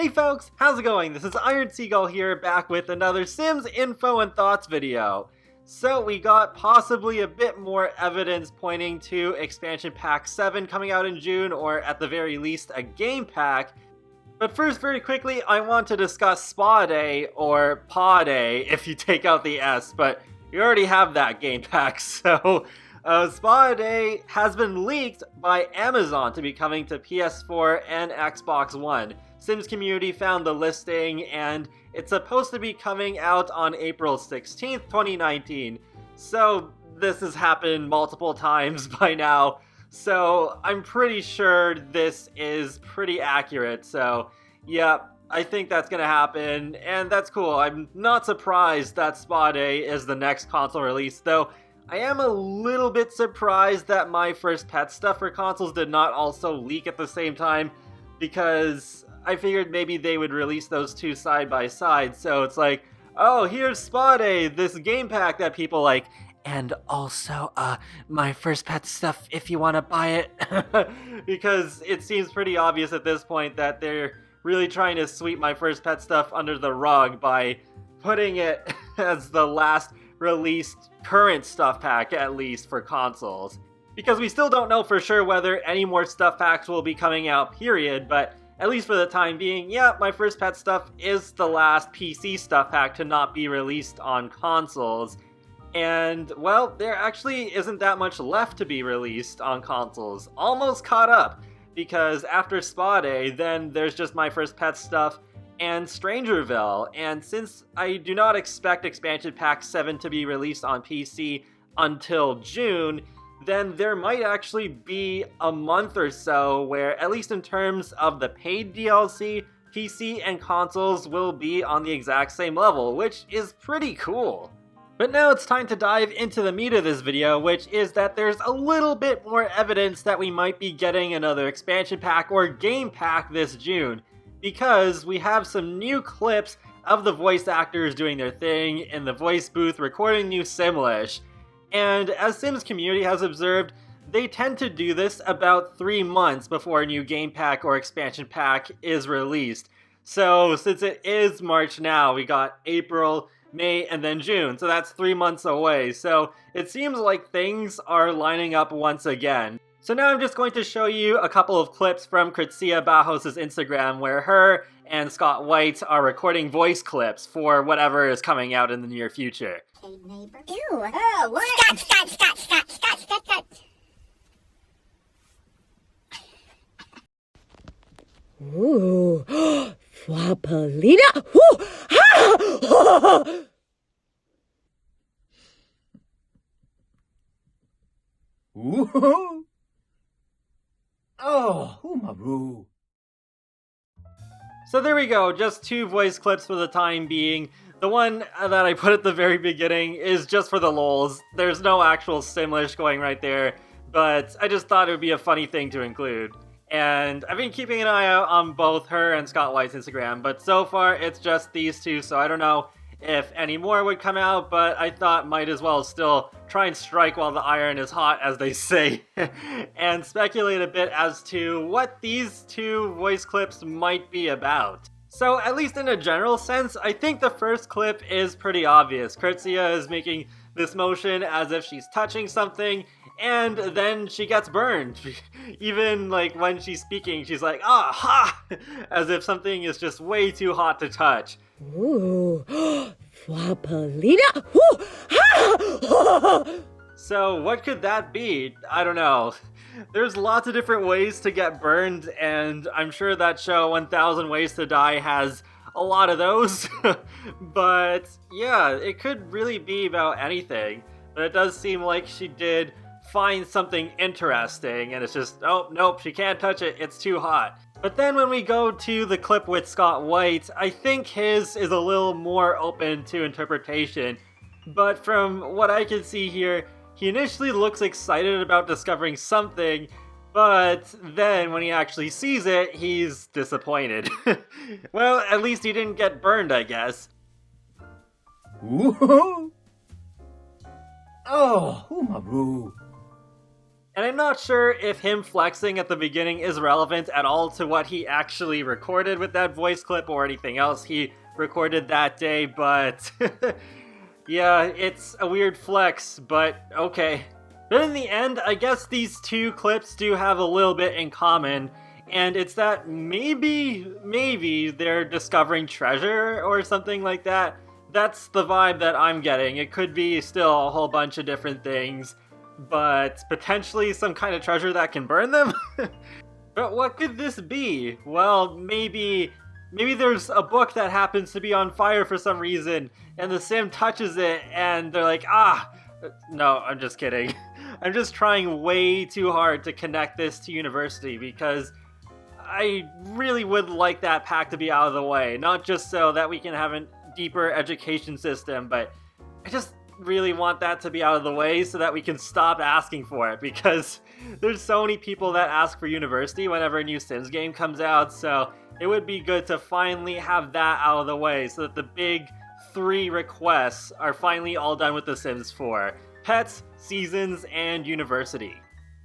Hey folks, how's it going? This is Iron Seagull here, back with another Sims info and thoughts video. So we got possibly a bit more evidence pointing to expansion pack 7 coming out in June, or at the very least a game pack. But first, very quickly, I want to discuss Spa Day, or Pa Day if you take out the S, but you already have that game pack, so Spa Day has been leaked by Amazon to be coming to PS4 and Xbox One. Sims community found the listing, and it's supposed to be coming out on April 16th, 2019. So this has happened multiple times by now, so I'm pretty sure this is pretty accurate. So yeah, I think that's gonna happen, and that's cool. I'm not surprised that Spa Day is the next console release, though I am a little bit surprised that My First Pet stuff for consoles did not also leak at the same time, because I figured maybe they would release those two side by side. So it's like, oh, here's Spa Day, this game pack that people like, and also My First Pet stuff if you want to buy it. Because it seems pretty obvious at this point that they're really trying to sweep My First Pet stuff under the rug by putting it as the last released current stuff pack, at least for consoles. Because we still don't know for sure whether any more stuff packs will be coming out, period, but at least for the time being, yeah, My First Pet stuff is the last PC stuff pack to not be released on consoles. And, well, there actually isn't that much left to be released on consoles. Almost caught up, because after Spa Day, then there's just My First Pet stuff and Strangerville. And since I do not expect Expansion Pack 7 to be released on PC until June, then there might actually be a month or so where, at least in terms of the paid DLC, PC and consoles will be on the exact same level, which is pretty cool. But now it's time to dive into the meat of this video, which is that there's a little bit more evidence that we might be getting another expansion pack or game pack this June, because we have some new clips of the voice actors doing their thing in the voice booth recording new Simlish. And as Sims community has observed, they tend to do this about 3 months before a new game pack or expansion pack is released. So since it is March now, we got April, May, and then June, so that's 3 months away. So it seems like things are lining up once again. So now I'm just going to show you a couple of clips from Kritsia Bajos' Instagram where her and Scott White are recording voice clips for whatever is coming out in the near future. Hey, neighbor. Ew. Oh, what? Scott. Ooh. Flapolina. Ooh. Ah! Ooh. Oh, Umaru. So there we go, just 2 voice clips for the time being. The one that I put at the very beginning is just for the lols. There's no actual Simlish going right there, but I just thought it would be a funny thing to include. And I've been keeping an eye out on both her and Scott White's Instagram, but so far it's just these 2, so I don't know if any more would come out, but I thought might as well still try and strike while the iron is hot, as they say, and speculate a bit as to what these 2 voice clips might be about. So at least in a general sense, I think the first clip is pretty obvious. Kritsia is making this motion as if she's touching something, and then she gets burned. Even like when she's speaking, she's like, ah, ha! As if something is just way too hot to touch. Ooh. Flapolina. Ooh. Ah! So what could that be? I don't know. There's lots of different ways to get burned, and I'm sure that show 1000 Ways to Die has a lot of those. But yeah, it could really be about anything. But it does seem like she did find something interesting, and it's just, oh, nope, she can't touch it, it's too hot. But then when we go to the clip with Scott White, I think his is a little more open to interpretation. But from what I can see here, he initially looks excited about discovering something, but then when he actually sees it, he's disappointed. Well, at least he didn't get burned, I guess. Ooh. Oh, Umaru. And I'm not sure if him flexing at the beginning is relevant at all to what he actually recorded with that voice clip or anything else he recorded that day, but yeah, it's a weird flex, but okay. But in the end, I guess these two clips do have a little bit in common, and it's that maybe they're discovering treasure or something like that. That's the vibe that I'm getting. It could be still a whole bunch of different things, but potentially some kind of treasure that can burn them? But what could this be? Well, maybe there's a book that happens to be on fire for some reason, and the sim touches it, and they're like, no, I'm just kidding. I'm just trying way too hard to connect this to university, because I really would like that pack to be out of the way, not just so that we can have a deeper education system, but I just really want that to be out of the way so that we can stop asking for it, because there's so many people that ask for university whenever a new Sims game comes out, so it would be good to finally have that out of the way so that the big 3 requests are finally all done with The Sims 4. Pets, seasons, and university.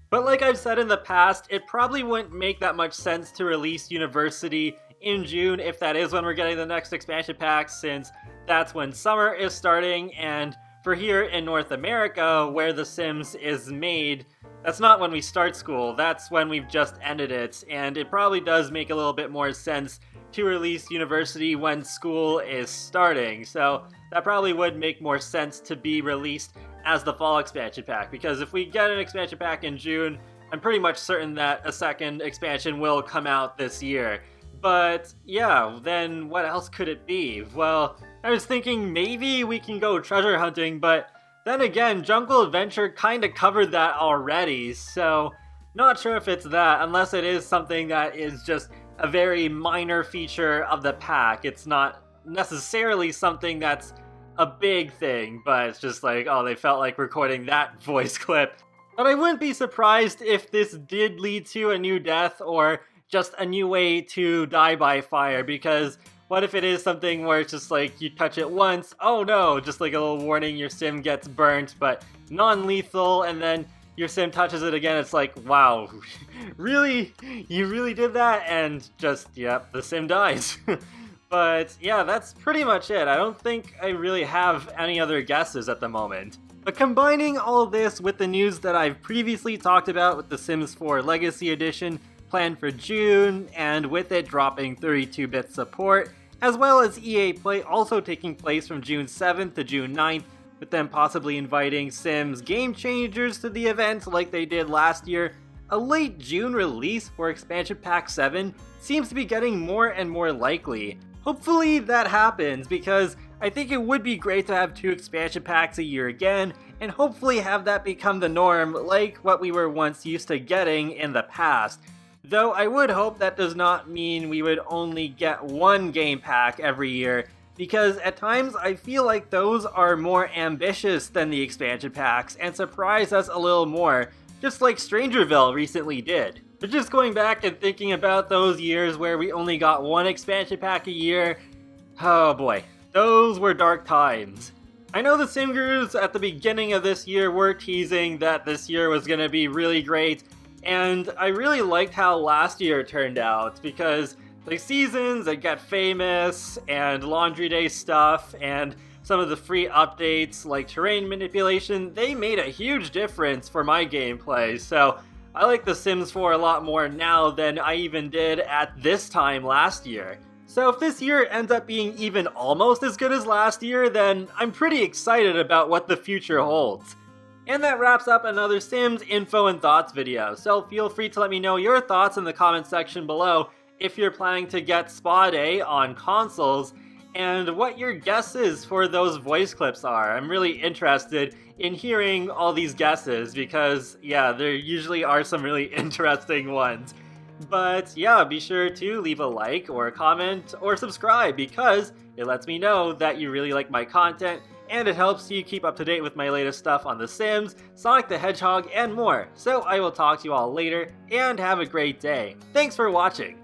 But like I've said in the past, it probably wouldn't make that much sense to release university in June if that is when we're getting the next expansion pack, since that's when summer is starting, and for here in North America, where The Sims is made, that's not when we start school, that's when we've just ended it, and it probably does make a little bit more sense to release university when school is starting, so that probably would make more sense to be released as the fall expansion pack, because if we get an expansion pack in June, I'm pretty much certain that a second expansion will come out this year. But yeah, then what else could it be? Well, I was thinking maybe we can go treasure hunting, but then again, Jungle Adventure kinda covered that already, so not sure if it's that, unless it is something that is just a very minor feature of the pack. It's not necessarily something that's a big thing, but it's just like, oh, they felt like recording that voice clip. But I wouldn't be surprised if this did lead to a new death or just a new way to die by fire, because what if it is something where it's just like you touch it once, oh no, just like a little warning, your sim gets burnt, but non-lethal, and then your sim touches it again, it's like, wow, really? You really did that? And just, yep, the sim dies. But yeah, that's pretty much it. I don't think I really have any other guesses at the moment. But combining all this with the news that I've previously talked about with The Sims 4 Legacy Edition planned for June, and with it dropping 32-bit support, as well as EA Play also taking place from June 7th to June 9th, with them possibly inviting Sims Game Changers to the event like they did last year, a late June release for Expansion Pack 7 seems to be getting more and more likely. Hopefully that happens, because I think it would be great to have 2 expansion packs a year again, and hopefully have that become the norm like what we were once used to getting in the past. Though I would hope that does not mean we would only get 1 game pack every year, because at times I feel like those are more ambitious than the expansion packs and surprise us a little more, just like Strangerville recently did. But just going back and thinking about those years where we only got 1 expansion pack a year, oh boy, those were dark times. I know the Sim Gurus at the beginning of this year were teasing that this year was going to be really great, and I really liked how last year turned out, because like seasons that Get Famous and Laundry Day stuff and some of the free updates like terrain manipulation, they made a huge difference for my gameplay, so I like The Sims 4 a lot more now than I even did at this time last year. So if this year ends up being even almost as good as last year, then I'm pretty excited about what the future holds. And that wraps up another Sims info and thoughts video, so feel free to let me know your thoughts in the comment section below if you're planning to get Spa Day on consoles, and what your guesses for those voice clips are. I'm really interested in hearing all these guesses, because yeah, there usually are some really interesting ones. But yeah, be sure to leave a like or a comment or subscribe, because it lets me know that you really like my content, and it helps you keep up to date with my latest stuff on The Sims, Sonic the Hedgehog, and more. So I will talk to you all later, and have a great day. Thanks for watching!